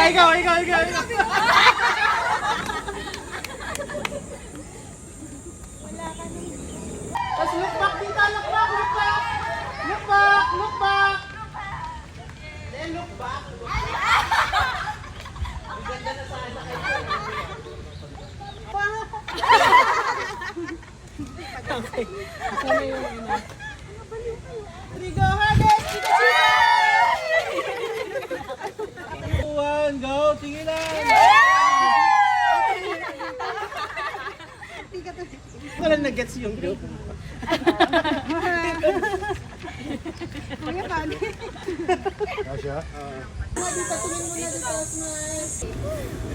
ikaw. Tapos look back dito, look back. Then look back. Ang ganda na sana kayo. Okay. Sana yung ina. Rigo, Hades! One, go! Tingin lang! Wala nag-gets yung group. Kuya, paano? Kasya? Dito, tingin mo na dito, smile.